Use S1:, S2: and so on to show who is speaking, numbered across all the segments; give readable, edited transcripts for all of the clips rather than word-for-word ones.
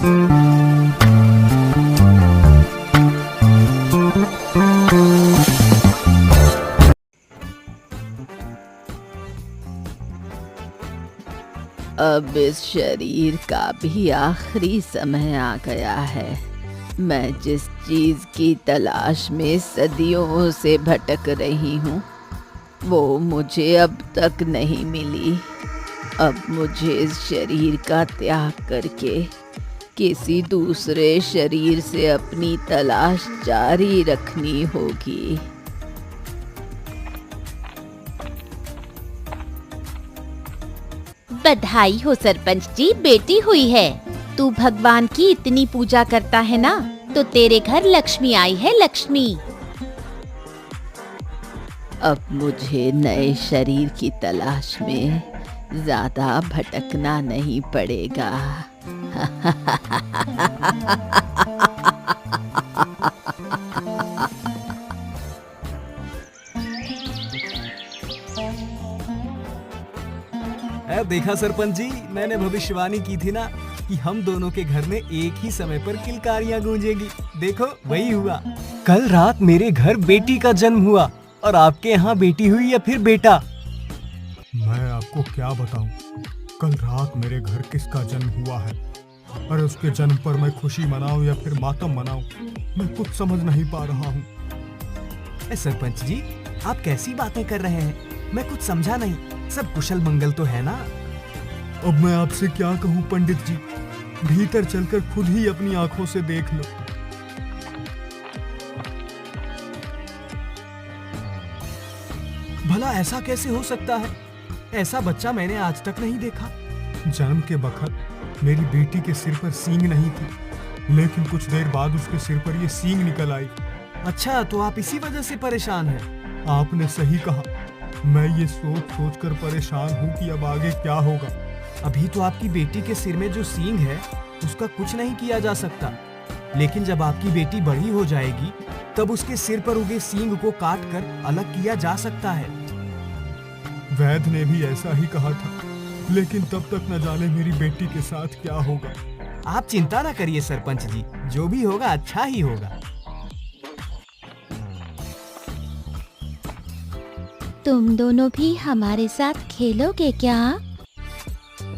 S1: अब इस शरीर का भी आखिरी समय आ गया है। मैं जिस चीज की तलाश में सदियों से भटक रही हूँ वो मुझे अब तक नहीं मिली। अब मुझे इस शरीर का त्याग करके किसी दूसरे शरीर से अपनी तलाश जारी रखनी होगी।
S2: बधाई हो सरपंच जी, बेटी हुई है। तू भगवान की इतनी पूजा करता है ना, तो तेरे घर लक्ष्मी आई है, लक्ष्मी।
S1: अब मुझे नए शरीर की तलाश में ज्यादा भटकना नहीं पड़ेगा।
S3: देखा सरपंच जी, मैंने भविष्यवाणी की थी ना कि हम दोनों के घर में एक ही समय पर किलकारियां गूंजेगी। देखो वही हुआ। कल रात मेरे घर बेटी का जन्म हुआ और आपके यहाँ बेटी हुई या फिर बेटा।
S4: मैं आपको क्या बताऊं, कल रात मेरे घर किसका जन्म हुआ है। अरे उसके जन्म पर मैं खुशी मनाऊं या फिर मातम मनाऊं, मैं कुछ समझ नहीं पा रहा हूँ।
S3: सरपंच जी, आप कैसी बातें कर रहे हैं? मैं कुछ समझा नहीं। सब कुशल मंगल तो है ना?
S4: अब मैं आपसे क्या कहूँ पंडित जी, भीतर चलकर खुद ही अपनी आंखों से देख लो।
S3: भला ऐसा कैसे हो सकता है? ऐसा बच्चा मैंने आज तक नहीं देखा।
S4: जन्म के बखत मेरी बेटी के सिर पर सींग नहीं थी, लेकिन कुछ देर बाद उसके सिर पर ये सींग निकल आई।
S3: अच्छा, तो आप इसी वजह से परेशान हैं?
S4: आपने सही कहा। मैं ये सोच सोच कर परेशान हूँ कि अब आगे क्या होगा।
S3: अभी तो आपकी बेटी के सिर में जो सींग है उसका कुछ नहीं किया जा सकता, लेकिन जब आपकी बेटी बड़ी हो जाएगी तब उसके सिर पर उगे सींग को काट कर अलग किया जा सकता है।
S4: वैद्य ने भी ऐसा ही कहा था, लेकिन तब तक न जाने मेरी बेटी के साथ क्या होगा।
S3: आप चिंता न करिए सरपंच जी, जो भी होगा अच्छा ही होगा।
S2: तुम दोनों भी हमारे साथ खेलोगे क्या?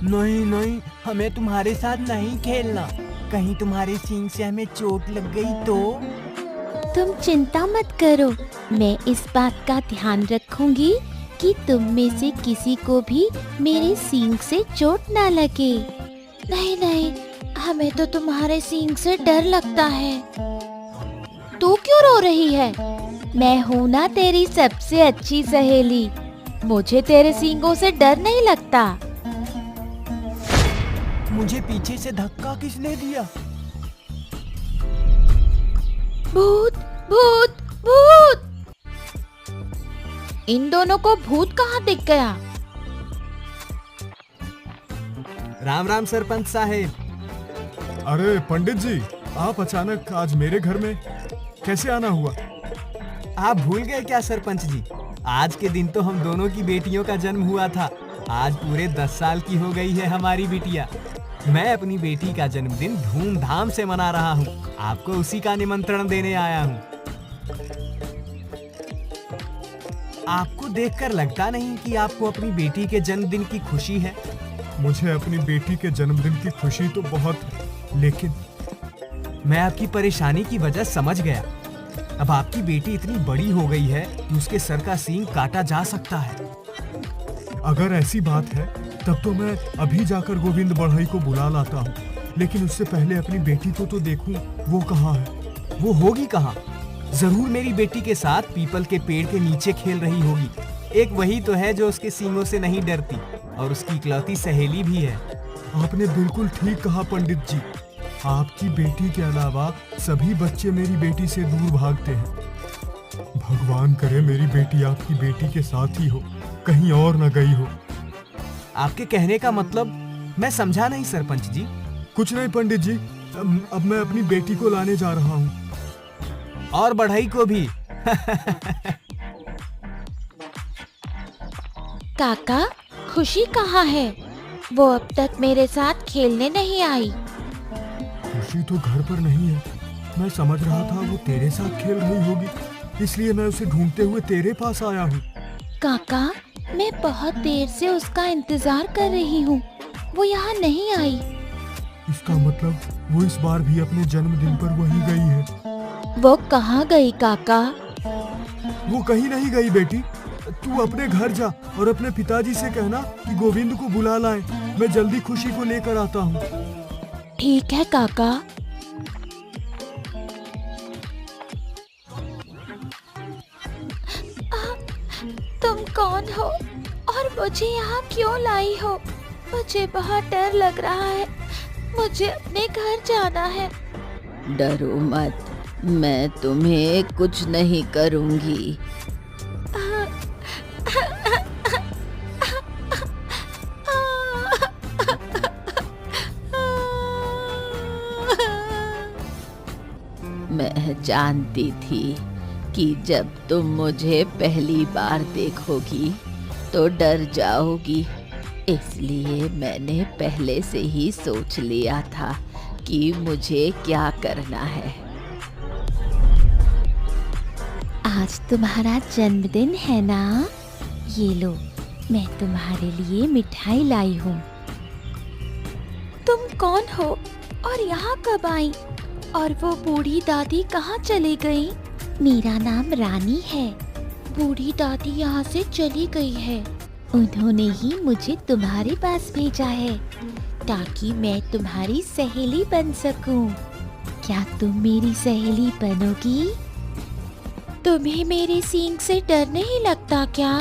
S3: नहीं नहीं, हमें तुम्हारे साथ नहीं खेलना। कहीं तुम्हारे सींग से हमें चोट लग गई तो?
S2: तुम चिंता मत करो, मैं इस बात का ध्यान रखूंगी कि तुम में से किसी को भी मेरे सींग से चोट ना लगे। नहीं नहीं, हमें तो तुम्हारे सींग से डर लगता है। तू क्यों रो रही है? मैं हूँ ना तेरी सबसे अच्छी सहेली, मुझे तेरे सींगों से डर नहीं लगता।
S3: मुझे पीछे से धक्का किसने दिया?
S2: भूत भूत भूत! इन दोनों को भूत कहाँ दिख गया?
S3: राम राम सरपंच साहेब।
S4: अरे पंडित जी, आप अचानक आज मेरे घर में कैसे आना हुआ?
S3: आप भूल गए क्या सरपंच जी? आज के दिन तो हम दोनों की बेटियों का जन्म हुआ था। आज पूरे 10 साल की हो गई है हमारी बिटिया। मैं अपनी बेटी का जन्मदिन धूमधाम से मना रहा हूँ। आपको उसी का निमंत्रण देने आया हूँ। आपको देखकर लगता नहीं कि आपको अपनी बेटी के जन्मदिन की खुशी है।
S4: मुझे अपनी बेटी के जन्मदिन की खुशी तो बहुत है, लेकिन
S3: मैं आपकी परेशानी की वजह समझ गया। अब आपकी बेटी इतनी बड़ी हो गई है कि उसके सर का सींग काटा जा सकता है।
S4: अगर ऐसी बात है तब तो मैं अभी जाकर गोविंद बढ़ई को बुला लाता हूँ, लेकिन उससे पहले अपनी बेटी को तो देखूं, वो कहाँ है।
S3: वो होगी कहाँ? जरूर मेरी बेटी के साथ पीपल के पेड़ के नीचे खेल रही होगी। एक वही तो है जो उसके सींगों से नहीं डरती और उसकी इकलौती सहेली भी है।
S4: आपने बिल्कुल ठीक कहा पंडित जी। आपकी बेटी के अलावा सभी बच्चे मेरी बेटी से दूर भागते हैं। भगवान करे मेरी बेटी आपकी बेटी के साथ ही हो, कहीं और न गई हो।
S3: आपके कहने का मतलब मैं समझा नहीं सरपंच जी।
S4: कुछ नहीं पंडित जी, अब मैं अपनी बेटी को लाने जा रहा हूँ।
S3: और बढ़ई को भी।
S2: काका, खुशी कहाँ है? वो अब तक मेरे साथ खेलने नहीं आई।
S4: खुशी तो घर पर नहीं है। मैं समझ रहा था वो तेरे साथ खेल रही होगी, इसलिए मैं उसे ढूंढते हुए तेरे पास आया हूँ।
S2: काका, मैं बहुत देर से उसका इंतजार कर रही हूँ, वो यहाँ नहीं आई।
S4: इसका मतलब वो इस बार भी अपने जन्मदिन पर वहीं गई है।
S2: वो कहाँ गई काका?
S4: वो कहीं नहीं गई बेटी। तू अपने घर जा और अपने पिताजी से कहना कि गोविंद को बुला लाए। मैं जल्दी खुशी को लेकर आता हूँ।
S2: ठीक है काका। तुम कौन हो और मुझे यहाँ क्यों लाई हो? मुझे बहुत डर लग रहा है, मुझे अपने घर जाना है।
S1: डरो मत, मैं तुम्हें कुछ नहीं करूँगी। मैं जानती थी कि जब तुम मुझे पहली बार देखोगी तो डर जाओगी, इसलिए मैंने पहले से ही सोच लिया था कि मुझे क्या करना है।
S2: आज तुम्हारा जन्मदिन है ना? ये लो, मैं तुम्हारे लिए मिठाई लाई हूँ। तुम कौन हो और यहाँ कब आई? और वो बूढ़ी दादी कहाँ चली गई? मेरा नाम रानी है। बूढ़ी दादी यहाँ से चली गई है। उन्होंने ही मुझे तुम्हारे पास भेजा है ताकि मैं तुम्हारी सहेली बन सकूं। क्या तुम मेरी सहेली बनोगी? तुम्हें मेरे सींग से डर नहीं लगता क्या?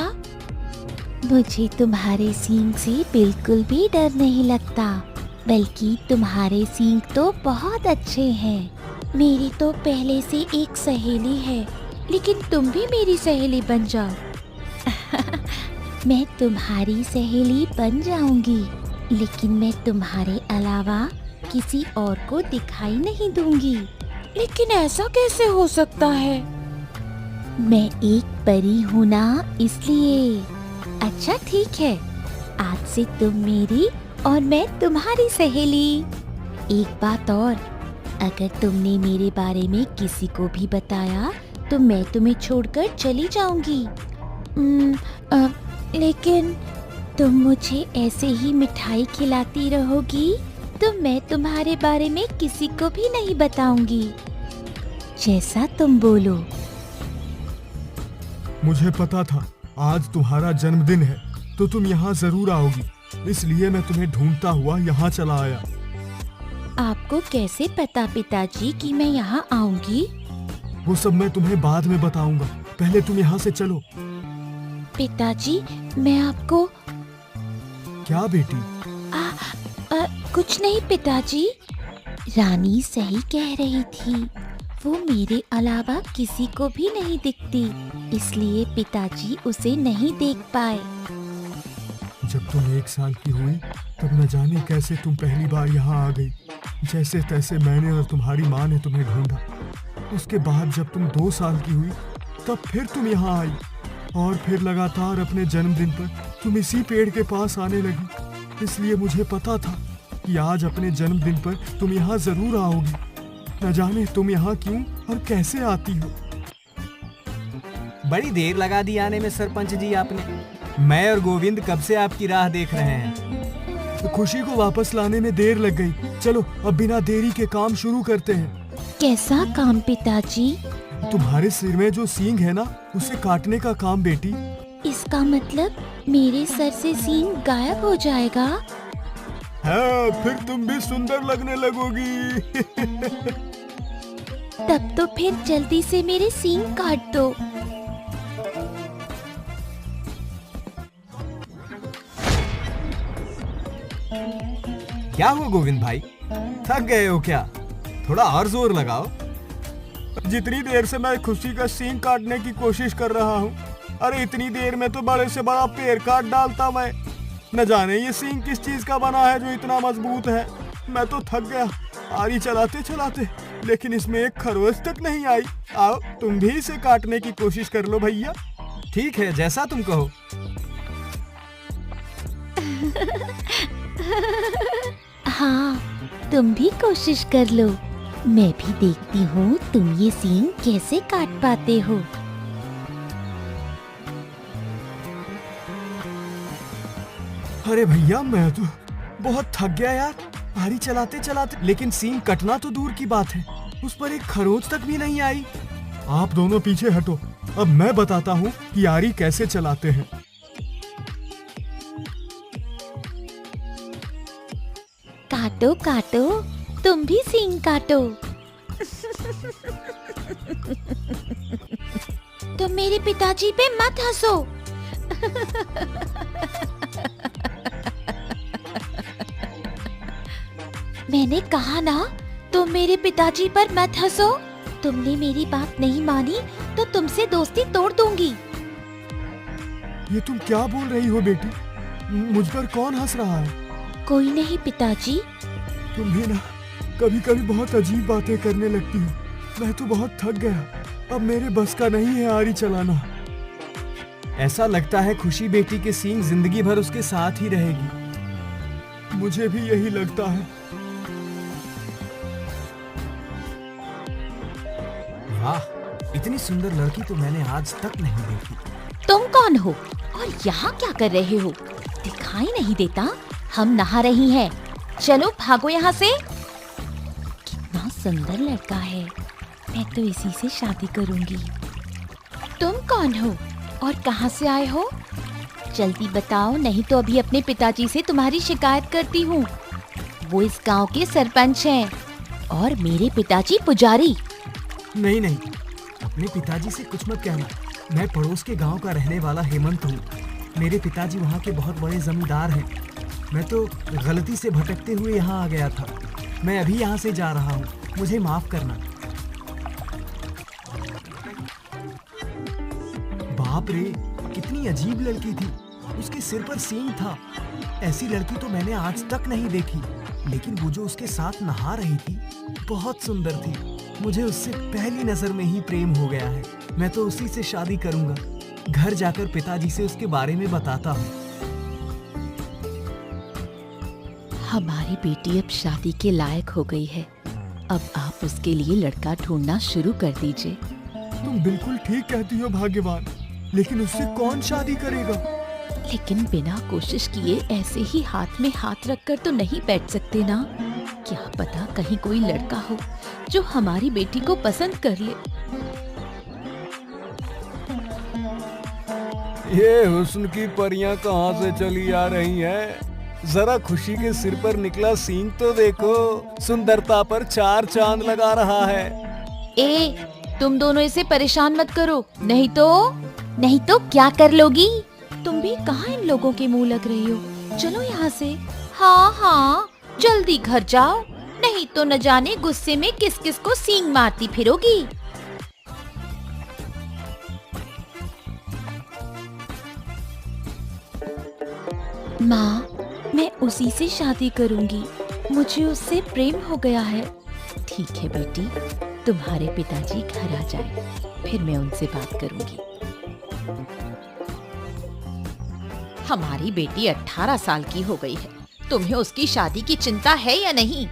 S2: मुझे तुम्हारे सींग से बिल्कुल भी डर नहीं लगता, बल्कि तुम्हारे सींग तो बहुत अच्छे हैं। मेरी तो पहले से एक सहेली है, लेकिन तुम भी मेरी सहेली बन जाओ। मैं तुम्हारी सहेली बन जाऊंगी, लेकिन मैं तुम्हारे अलावा किसी और को दिखाई नहीं दूंगी। लेकिन ऐसा कैसे हो सकता है? मैं एक परी हूँ ना, इसलिए। अच्छा ठीक है, आज से तुम मेरी और मैं तुम्हारी सहेली। एक बात और, अगर तुमने मेरे बारे में किसी को भी बताया तो मैं तुम्हें छोड़कर चली जाऊंगी। लेकिन तुम मुझे ऐसे ही मिठाई खिलाती रहोगी तो मैं तुम्हारे बारे में किसी को भी नहीं बताऊंगी। जैसा तुम बोलो।
S4: मुझे पता था आज तुम्हारा जन्मदिन है तो तुम यहाँ जरूर आओगी, इसलिए मैं तुम्हें ढूंढता हुआ यहाँ चला आया।
S2: आपको कैसे पता पिताजी कि मैं यहाँ आऊंगी?
S4: वो सब मैं तुम्हें बाद में बताऊंगा, पहले तुम यहाँ से चलो।
S2: पिताजी, मैं आपको।
S4: क्या बेटी?
S2: कुछ नहीं पिताजी। रानी सही कह रही थी, वो मेरे अलावा किसी को भी नहीं दिखती, इसलिए पिताजी उसे नहीं देख पाए।
S4: जब तुम 1 साल की हुई तब न जाने कैसे तुम पहली बार यहाँ आ गई। जैसे तैसे मैंने और तुम्हारी माँ ने तुम्हें ढूंढा। उसके बाद जब तुम 2 साल की हुई तब फिर तुम यहाँ आई, और फिर लगातार अपने जन्मदिन पर तुम इसी पेड़ के पास आने लगी। इसलिए मुझे पता था कि आज अपने जन्मदिन पर तुम यहाँ जरूर आओगी। न जाने तुम यहाँ क्यों और कैसे आती हो।
S3: बड़ी देर लगा दी आने में सरपंच जी आपने। मैं और गोविंद कब से आपकी राह देख रहे हैं।
S4: खुशी को वापस लाने में देर लग गई। चलो अब बिना देरी के काम शुरू करते हैं।
S2: कैसा काम पिताजी?
S4: तुम्हारे सिर में जो सींग है ना, उसे काटने का काम बेटी।
S2: इसका मतलब मेरे सर से सींग गायब हो जाएगा?
S4: हाँ, फिर तुम भी सुंदर लगने लगोगी।
S2: तब तो फिर जल्दी से मेरे सींग काट दो।
S3: क्या हुआ गोविंद भाई, थक गए हो क्या? थोड़ा और जोर लगाओ।
S4: जितनी देर से मैं खुशी का सींग काटने की कोशिश कर रहा हूँ, अरे इतनी देर में तो बड़े से बड़ा पेड़ काट डालता मैं। न जाने ये सींग किस चीज का बना है जो इतना मजबूत है। मैं तो थक गया आरी चलाते चलाते, लेकिन इसमें एक खरोच तक नहीं आई। आओ तुम भी इसे काटने की कोशिश कर लो भैया।
S3: ठीक है, जैसा तुम कहो।
S2: हाँ, तुम भी कोशिश कर लो। मैं भी देखती हूँ तुम ये सींग कैसे काट पाते हो।
S3: अरे भैया, मैं तो बहुत थक गया यार, आरी चलाते चलाते। लेकिन सींग कटना तो दूर की बात है, उस पर एक खरोंच तक भी नहीं आई।
S4: आप दोनों पीछे हटो, अब मैं बताता हूँ कि आरी कैसे चलाते हैं।
S2: काटो काटो, तुम भी सींग काटो। तुम मेरे पिताजी पे मत हंसो। मैंने कहा ना, तुम मेरे पिताजी पर मत हंसो। तुमने मेरी बात नहीं मानी तो तुमसे दोस्ती तोड़ दूंगी।
S4: ये तुम क्या बोल रही हो बेटी? मुझ पर कौन हंस रहा है?
S2: कोई नहीं पिताजी।
S4: तुम भी ना कभी कभी बहुत अजीब बातें करने लगती हो। मैं तो बहुत थक गया, अब मेरे बस का नहीं है आरी चलाना।
S3: ऐसा लगता है खुशी बेटी की सींग जिंदगी भर उसके साथ ही रहेगी।
S4: मुझे भी यही लगता है।
S3: वाह, इतनी सुंदर लड़की तो मैंने आज तक नहीं देखी।
S2: तुम कौन हो और यहाँ क्या कर रहे हो? दिखाई नहीं देता? हम नहा रही हैं। चलो भागो यहाँ से। कितना सुंदर लड़का है, मैं तो इसी से शादी करूंगी। तुम कौन हो और कहाँ से आए हो? जल्दी बताओ, नहीं तो अभी अपने पिताजी से तुम्हारी शिकायत करती हूँ। वो इस गांव के सरपंच हैं और मेरे पिताजी पुजारी।
S3: नहीं नहीं, अपने पिताजी से कुछ मत कहना। मैं पड़ोस के गांव का रहने वाला हेमंत हूँ। मेरे पिताजी वहाँ के बहुत बड़े जमींदार हैं। मैं तो गलती से भटकते हुए यहाँ आ गया था। मैं अभी यहाँ से जा रहा हूँ, मुझे माफ करना। बाप रे, कितनी अजीब लड़की थी। उसके सिर पर सींग था। ऐसी लड़की तो मैंने आज तक नहीं देखी। लेकिन वो जो उसके साथ नहा रही थी, बहुत सुंदर थी। मुझे उससे पहली नजर में ही प्रेम हो गया है। मैं तो उसी से शादी करूंगा। घर जाकर पिताजी से उसके बारे में बताता हूँ।
S1: हमारी बेटी अब शादी के लायक हो गई है। अब आप उसके लिए लड़का ढूंढना शुरू कर दीजिए।
S4: तुम बिल्कुल ठीक कहती हो भाग्यवान, लेकिन उससे कौन शादी करेगा?
S1: लेकिन बिना कोशिश किए ऐसे ही हाथ में हाथ रखकर तो नहीं बैठ सकते ना। क्या पता कहीं कोई लड़का हो जो हमारी बेटी को पसंद कर ले।
S3: ये हुस्न की परियां कहाँ से चली आ रही हैं? जरा खुशी के सिर पर निकला सींग तो देखो, सुंदरता पर 4 चांद लगा रहा है।
S2: ए, तुम दोनों इसे परेशान मत करो, नहीं तो क्या कर लोगी? तुम भी कहाँ इन लोगों के मुंह लग रही हो? चलो यहाँ से। हाँ हाँ, जल्दी घर जाओ, नहीं तो न जाने गुस्से में किस किस को सींग मारती फिरोगी। माँ, मैं उसी से शादी करूंगी। मुझे उससे प्रेम हो गया है।
S1: ठीक है बेटी, तुम्हारे पिताजी घर आ जाए, फिर मैं उनसे बात करूंगी।
S2: हमारी बेटी 18 साल की हो गई है। तुम्हें उसकी शादी की चिंता है या नहीं?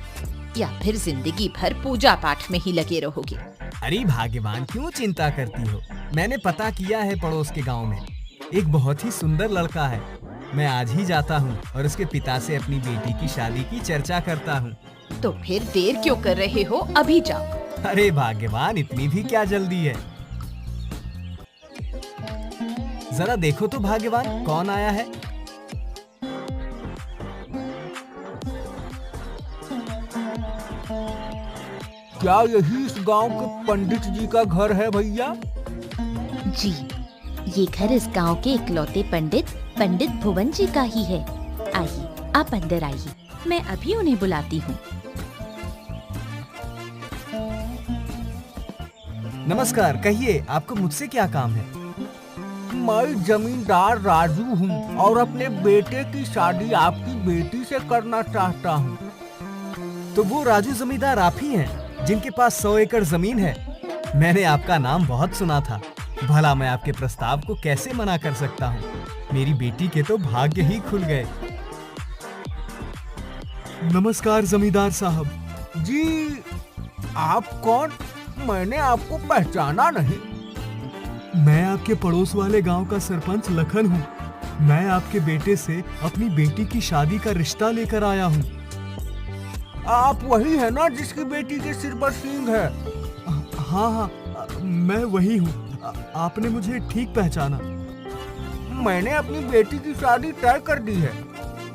S2: या फिर जिंदगी भर पूजा पाठ में ही लगे रहोगे?
S3: अरे भाग्यवान, क्यों चिंता करती हो? मैंने पता किया है पड़ोस के गांव में एक बहुत ही सुंदर लड़का है। मैं आज ही जाता हूँ और उसके पिता से अपनी बेटी की शादी की चर्चा करता हूँ।
S2: तो फिर देर क्यों कर रहे हो? अभी जाओ।
S3: अरे भाग्यवान, इतनी भी क्या जल्दी है? जरा देखो तो भाग्यवान, कौन आया है? क्या यही इस गांव के पंडित जी का घर है भैया?
S2: जी, ये घर इस गांव के इकलौते पंडित भुवन जी का ही है। आइए, आप अंदर आइए, मैं अभी उन्हें बुलाती हूँ।
S3: नमस्कार, कहिए आपको मुझसे क्या काम है? मैं जमींदार राजू हूँ और अपने बेटे की शादी आपकी बेटी से करना चाहता हूँ। तो वो राजू जमींदार आप ही हैं जिनके पास 100 एकड़ जमीन है? मैंने आपका नाम बहुत सुना था। भला मैं आपके प्रस्ताव को कैसे मना कर सकता हूँ? मेरी बेटी के तो भाग्य ही खुल गए।
S4: नमस्कार जमींदार साहब।
S3: जी, आप कौन? मैंने आपको पहचाना नहीं।
S4: मैं आपके पड़ोस वाले गांव का सरपंच लखन हूँ। मैं आपके बेटे से अपनी बेटी की शादी का रिश्ता लेकर आया हूँ।
S3: आप वही है ना जिसकी बेटी के सिर पर सींग है?
S4: हाँ हाँ, मैं वही हूँ। आपने मुझे ठीक पहचाना।
S3: मैंने अपनी बेटी की शादी तय कर दी है।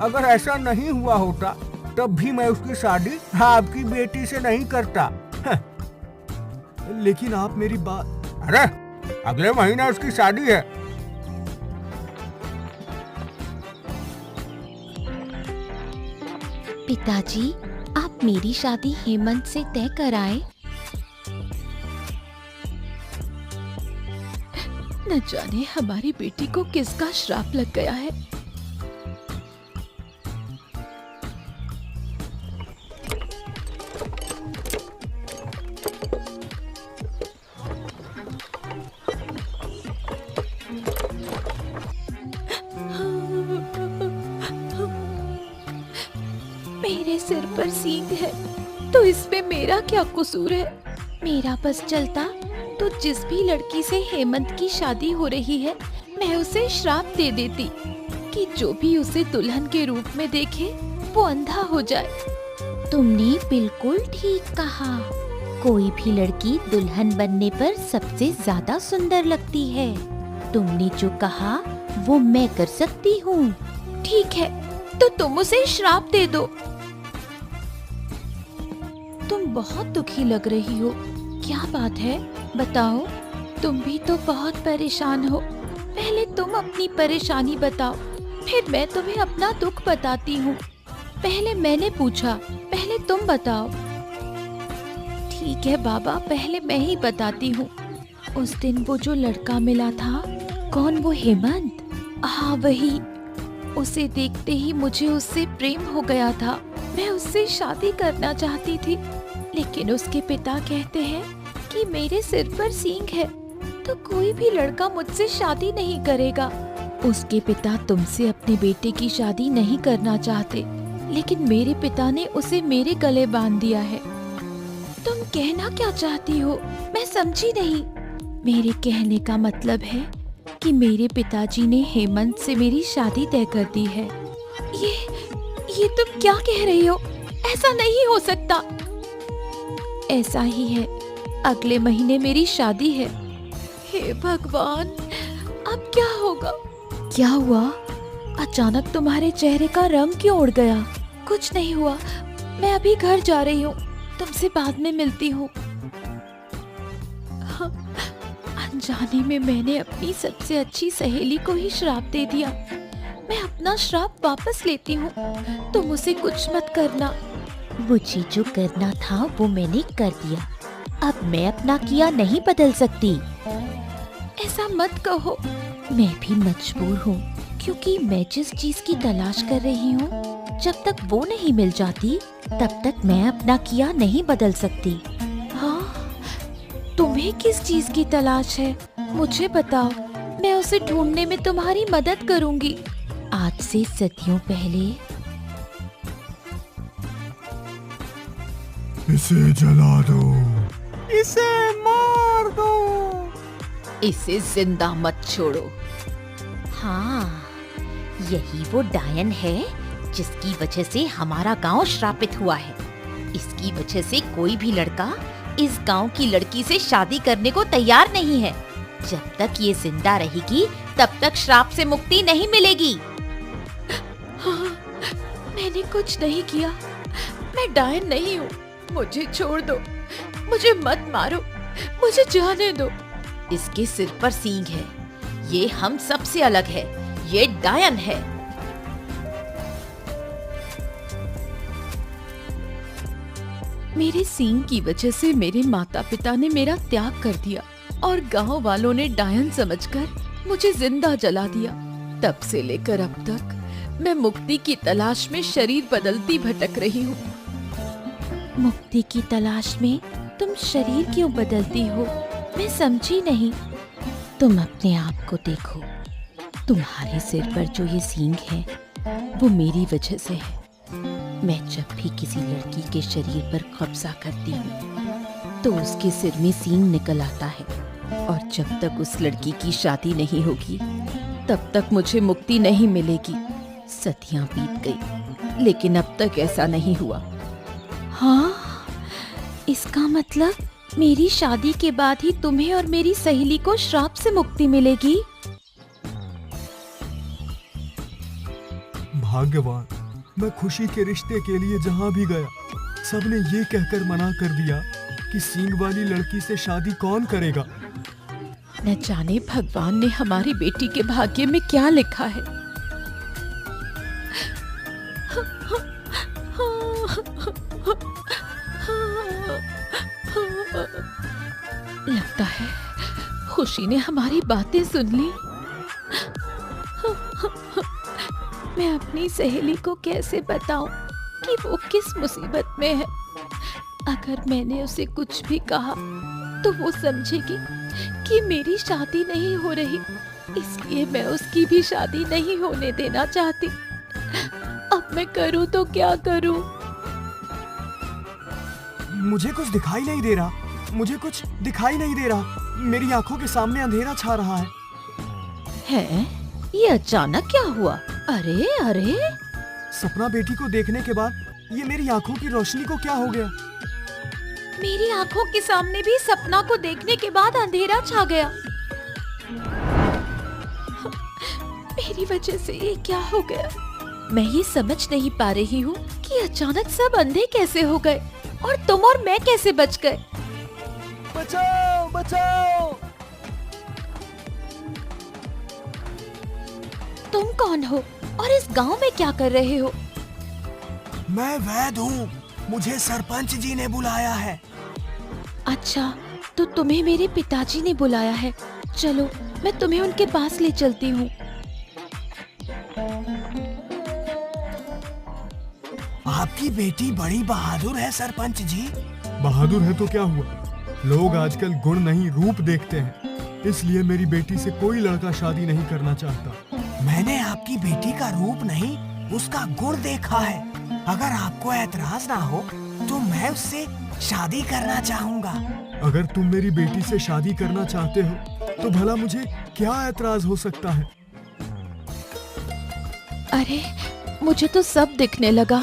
S3: अगर ऐसा नहीं हुआ होता तब भी मैं उसकी शादी आपकी बेटी से नहीं करता।
S4: लेकिन आप मेरी बात।
S3: अरे, अगले महीने उसकी शादी है।
S2: पिताजी, आप मेरी शादी हेमंत से तय कराएं।
S1: न जाने हमारी बेटी को किसका श्राप लग गया है। मेरे सिर पर सींग है तो इसमें मेरा क्या कसूर है?
S2: मेरा बस चलता तो जिस भी लड़की से हेमंत की शादी हो रही है, मैं उसे श्राप दे देती कि जो भी उसे दुल्हन के रूप में देखे वो अंधा हो जाए। तुमने बिल्कुल ठीक कहा। कोई भी लड़की दुल्हन बनने पर सबसे ज्यादा सुंदर लगती है। तुमने जो कहा वो मैं कर सकती हूँ।
S1: ठीक है, तो तुम उसे श्राप दे दो।
S2: तुम बहुत दुखी लग रही हो, क्या बात है? बताओ। तुम भी तो बहुत परेशान हो। पहले तुम अपनी परेशानी बताओ, फिर मैं तुम्हें अपना दुख बताती हूँ। पहले मैंने पूछा, पहले तुम बताओ। ठीक है बाबा, पहले मैं ही बताती हूँ। उस दिन वो जो लड़का मिला था, कौन वो हेमंत? हाँ वही। उसे देखते ही मुझे उससे प्रेम हो गया था। मैं उससे शादी करना चाहती थी, लेकिन उसके पिता कहते हैं कि मेरे सिर पर सींग है तो कोई भी लड़का मुझसे शादी नहीं करेगा। उसके पिता तुमसे अपने बेटे की शादी नहीं करना चाहते, लेकिन मेरे पिता ने उसे मेरे गले बांध दिया है। तुम कहना क्या चाहती हो? मैं समझी नहीं। मेरे कहने का मतलब है कि मेरे पिताजी ने हेमंत से मेरी शादी तय कर दी है। ये तुम क्या कह रही हो? ऐसा नहीं हो सकता। ऐसा ही है, अगले महीने मेरी शादी है। हे भगवान, अब क्या होगा? क्या हुआ? अचानक तुम्हारे चेहरे का रंग क्यों उड़ गया? कुछ नहीं हुआ, मैं अभी घर जा रही हूँ, तुमसे बाद में मिलती हूँ। अनजाने में मैंने अपनी सबसे अच्छी सहेली को ही श्राप दे दिया। मैं अपना श्राप वापस लेती हूँ, तुम उसे कुछ मत करना। मुझे जो करना था वो मैंने कर दिया। अब मैं अपना किया नहीं बदल सकती। ऐसा मत कहो। मैं भी मजबूर हूँ, क्योंकि मैं जिस चीज की तलाश कर रही हूँ, जब तक वो नहीं मिल जाती तब तक मैं अपना किया नहीं बदल सकती। हाँ, तुम्हें किस चीज की तलाश है? मुझे बताओ, मैं उसे ढूंढने में तुम्हारी मदद करूंगी। आज से सदियों पहले
S4: इसे जला दो।
S3: इसे मार दो।
S1: इसे जिंदा मत छोड़ो।
S2: हाँ, यही वो डायन है जिसकी वजह से हमारा गांव श्रापित हुआ है। इसकी वजह से कोई भी लड़का इस गांव की लड़की से शादी करने को तैयार नहीं है। जब तक ये जिंदा रहेगी तब तक श्राप से मुक्ति नहीं मिलेगी।
S1: हाँ, मैंने कुछ नहीं किया। मैं डायन नहीं हूँ। मुझे छोड़ दो, मुझे मत मारो, मुझे जाने दो।
S2: इसके सिर पर सींग है, ये हम सब से अलग है। ये डायन है।
S1: मेरे सींग की वजह से मेरे माता पिता ने मेरा त्याग कर दिया और गांव वालों ने डायन समझकर मुझे जिंदा जला दिया। तब से लेकर अब तक मैं मुक्ति की तलाश में शरीर बदलती भटक रही हूँ।
S2: मुक्ति की तलाश में तुम शरीर क्यों बदलती हो? मैं समझी नहीं। तुम अपने आप को देखो। तुम्हारे सिर पर जो ये सींग है वो मेरी वजह से है। मैं जब भी किसी लड़की के शरीर पर कब्जा करती हूँ तो उसके सिर में सींग निकल आता है, और जब तक उस लड़की की शादी नहीं होगी तब तक मुझे मुक्ति नहीं मिलेगी। सदियां बीत गई लेकिन अब तक ऐसा नहीं हुआ। हाँ, इसका मतलब मेरी शादी के बाद ही तुम्हें और मेरी सहेली को श्राप से मुक्ति मिलेगी।
S4: भाग्यवान, मैं खुशी के रिश्ते के लिए जहाँ भी गया सबने ये कहकर मना कर दिया कि सींग वाली लड़की से शादी कौन करेगा।
S2: न जाने भगवान ने हमारी बेटी के भाग्य में क्या लिखा है। लगता है खुशी ने हमारी बातें सुन ली। मैं अपनी सहेली को कैसे बताऊं कि वो किस मुसीबत में है। अगर मैंने उसे कुछ भी कहा तो वो समझेगी कि मेरी शादी नहीं हो रही, इसलिए मैं उसकी भी शादी नहीं होने देना चाहती। अब मैं करूं तो क्या करूं?
S3: मुझे कुछ दिखाई नहीं दे रहा, मुझे कुछ दिखाई नहीं दे रहा। मेरी आंखों के सामने अंधेरा छा रहा है।
S2: है? ये अचानक क्या हुआ? अरे अरे,
S3: सपना बेटी को देखने के बाद ये मेरी आंखों की रोशनी को क्या हो गया?
S2: मेरी आंखों के सामने भी सपना को देखने के बाद अंधेरा छा गया। मेरी वजह से ये क्या हो गया? मैं ये समझ नहीं पा रही हूँ कि अचानक सब अंधे कैसे हो गए और तुम और मैं कैसे बच गए।
S3: बचाओ बचाओ!
S2: तुम कौन हो और इस गांव में क्या कर रहे हो?
S3: मैं वैद हूँ, मुझे सरपंच जी ने बुलाया है।
S2: अच्छा, तो तुम्हें मेरे पिताजी ने बुलाया है। चलो, मैं तुम्हें उनके पास ले चलती हूँ।
S3: आपकी बेटी बड़ी बहादुर है सरपंच जी।
S4: बहादुर है तो क्या हुआ? लोग आजकल गुण नहीं रूप देखते हैं, इसलिए मेरी बेटी से कोई लड़का शादी नहीं करना चाहता।
S3: मैंने आपकी बेटी का रूप नहीं, उसका गुण देखा है। अगर आपको ऐतराज ना हो तो मैं उससे शादी करना चाहूँगा।
S4: अगर तुम मेरी बेटी से शादी करना चाहते हो तो भला मुझे क्या ऐतराज हो सकता है?
S2: अरे, मुझे तो सब दिखने लगा।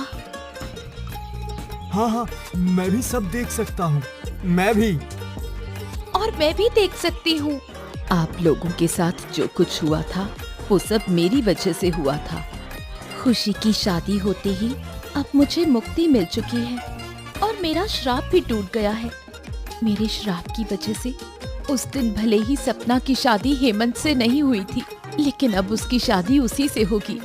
S4: हाँ हाँ, मैं भी सब देख सकता हूँ। मैं भी।
S2: और मैं भी देख सकती हूँ।
S1: आप लोगों के साथ जो कुछ हुआ था वो सब मेरी वजह से हुआ था।
S2: खुशी की शादी होते ही अब मुझे मुक्ति मिल चुकी है और मेरा श्राप भी टूट गया है। मेरे श्राप की वजह से उस दिन भले ही सपना की शादी हेमंत से नहीं हुई थी, लेकिन अब उसकी शादी उसी से होगी।